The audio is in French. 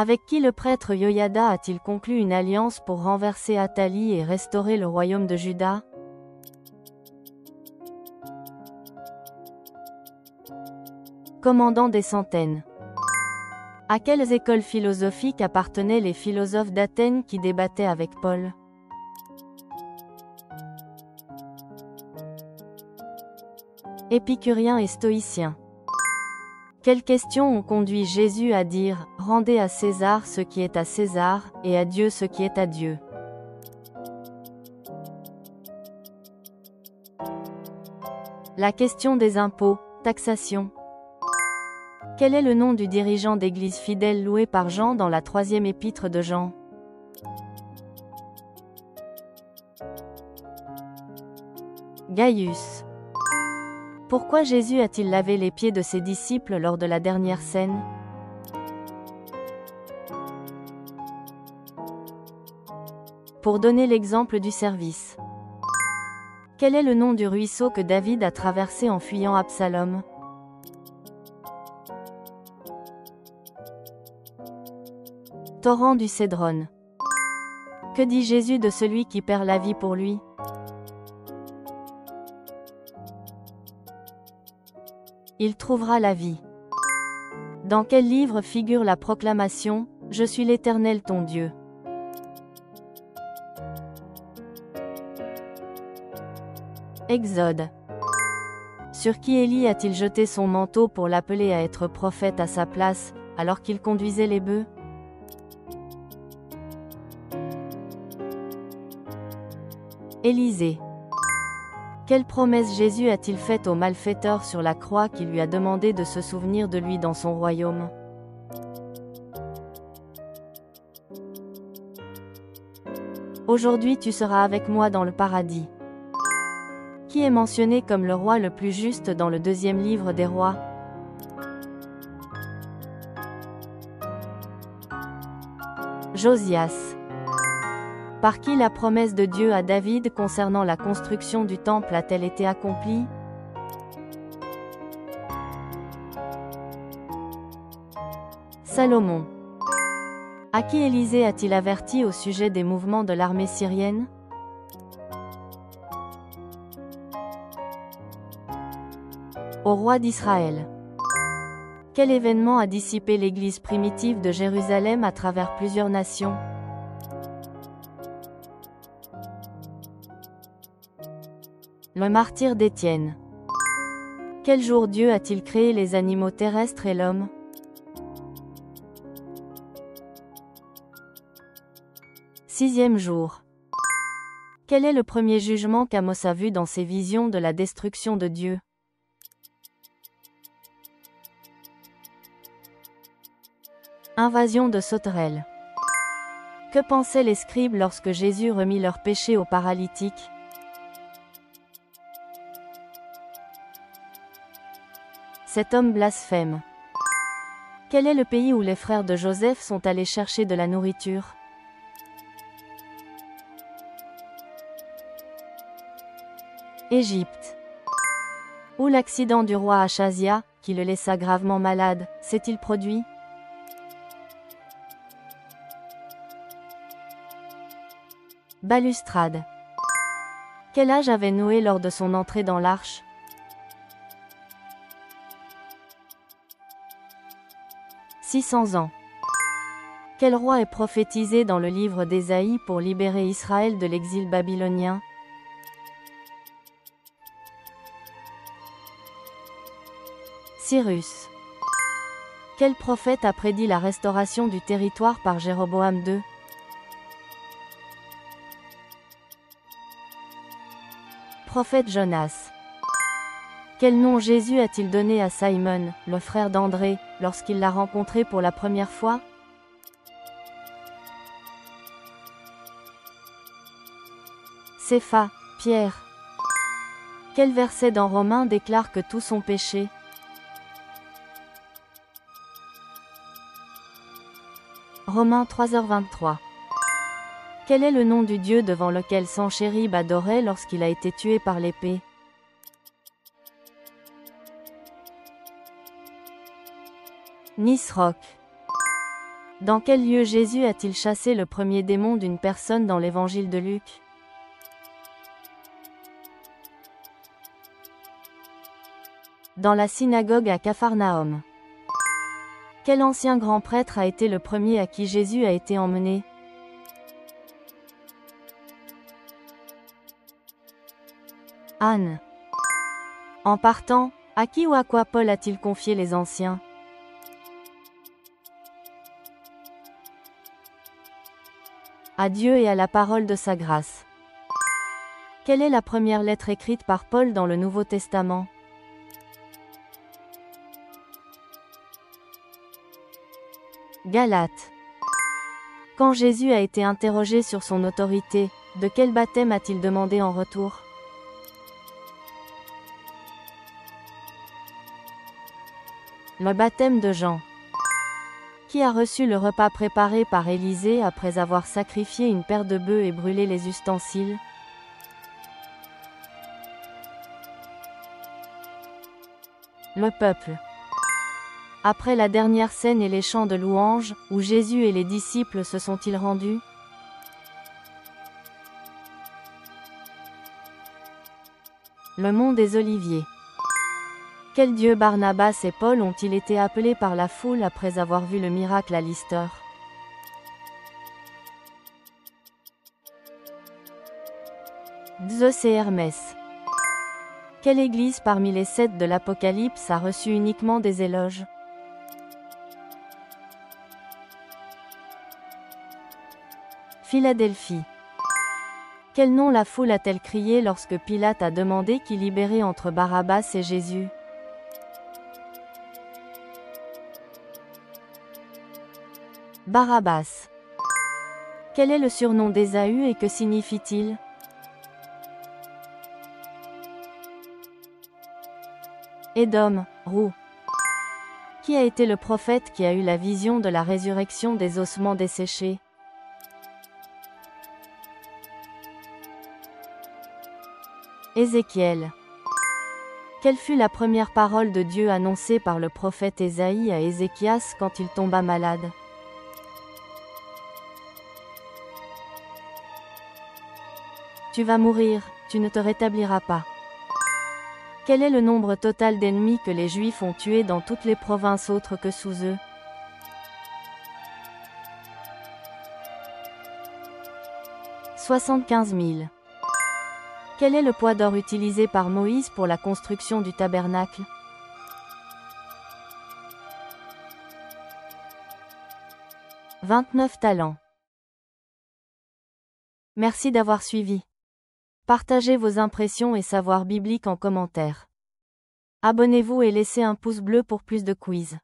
Avec qui le prêtre Yoyada a-t-il conclu une alliance pour renverser Athalie et restaurer le royaume de Juda? Commandant des centaines. À quelles écoles philosophiques appartenaient les philosophes d'Athènes qui débattaient avec Paul? Épicuriens et stoïciens. Quelles questions ont conduit Jésus à dire « Rendez à César ce qui est à César, et à Dieu ce qui est à Dieu ». La question des impôts, taxation. Quel est le nom du dirigeant d'église fidèle loué par Jean dans la 3e épître de Jean? Gaius. Pourquoi Jésus a-t-il lavé les pieds de ses disciples lors de la dernière scène? Pour donner l'exemple du service. Quel est le nom du ruisseau que David a traversé en fuyant Absalom? Torrent du Cédron. Que dit Jésus de celui qui perd la vie pour lui? Il trouvera la vie. Dans quel livre figure la proclamation « Je suis l'Éternel ton Dieu » ? Exode. Sur qui Élie a-t-il jeté son manteau pour l'appeler à être prophète à sa place, alors qu'il conduisait les bœufs? Élisée. Quelle promesse Jésus a-t-il faite au malfaiteur sur la croix qui lui a demandé de se souvenir de lui dans son royaume? Aujourd'hui tu seras avec moi dans le paradis. Qui est mentionné comme le roi le plus juste dans le 2e livre des rois? Josias. Par qui la promesse de Dieu à David concernant la construction du temple a-t-elle été accomplie? Salomon. À qui Élisée a-t-il averti au sujet des mouvements de l'armée syrienne? Au roi d'Israël. Quel événement a dissipé l'Église primitive de Jérusalem à travers plusieurs nations? Le martyre d'Étienne. Quel jour Dieu a-t-il créé les animaux terrestres et l'homme? Sixième jour. Quel est le premier jugement qu'Amos a vu dans ses visions de la destruction de Dieu? Invasion de sauterelles. Que pensaient les scribes lorsque Jésus remit leurs péchés aux paralytiques? Cet homme blasphème. Quel est le pays où les frères de Joseph sont allés chercher de la nourriture? Égypte. Où l'accident du roi Achazia, qui le laissa gravement malade, s'est-il produit? Balustrade. Quel âge avait Noé lors de son entrée dans l'arche? 600 ans. Quel roi est prophétisé dans le livre d'Ésaïe pour libérer Israël de l'exil babylonien? Cyrus. Quel prophète a prédit la restauration du territoire par Jéroboam II? Prophète Jonas. Quel nom Jésus a-t-il donné à Simon, le frère d'André, lorsqu'il l'a rencontré pour la première fois? Cépha, Pierre. Quel verset dans Romains déclare que tous sont péchés? Romains 3h23. Quel est le nom du Dieu devant lequel Sanchérib adorait lorsqu'il a été tué par l'épée? Nisroch. Dans quel lieu Jésus a-t-il chassé le premier démon d'une personne dans l'évangile de Luc? Dans la synagogue à Capharnaüm. Quel ancien grand prêtre a été le premier à qui Jésus a été emmené? Anne. En partant, à qui ou à quoi Paul a-t-il confié les anciens? À Dieu et à la parole de sa grâce. Quelle est la première lettre écrite par Paul dans le Nouveau Testament? Galates. Quand Jésus a été interrogé sur son autorité, de quel baptême a-t-il demandé en retour? Le baptême de Jean. Qui a reçu le repas préparé par Élisée après avoir sacrifié une paire de bœufs et brûlé les ustensiles? Le peuple. Après la dernière scène et les chants de louanges, où Jésus et les disciples se sont-ils rendus? Le mont des Oliviers. Quel dieu Barnabas et Paul ont-ils été appelés par la foule après avoir vu le miracle à Lystre? Zeus et Hermès. Quelle église parmi les 7 de l'Apocalypse a reçu uniquement des éloges? Philadelphie. Quel nom la foule a-t-elle crié lorsque Pilate a demandé qu'il libérait entre Barabbas et Jésus? Barabbas. Quel est le surnom d'Ésaü et que signifie-t-il? Édom, roux. Qui a été le prophète qui a eu la vision de la résurrection des ossements desséchés? Ézéchiel. Quelle fut la première parole de Dieu annoncée par le prophète Ésaïe à Ézéchias quand il tomba malade? Tu vas mourir, tu ne te rétabliras pas. Quel est le nombre total d'ennemis que les Juifs ont tués dans toutes les provinces autres que sous eux? « 75 000. Quel est le poids d'or utilisé par Moïse pour la construction du tabernacle? « 29 talents. Merci d'avoir suivi. Partagez vos impressions et savoirs bibliques en commentaire. Abonnez-vous et laissez un pouce bleu pour plus de quiz.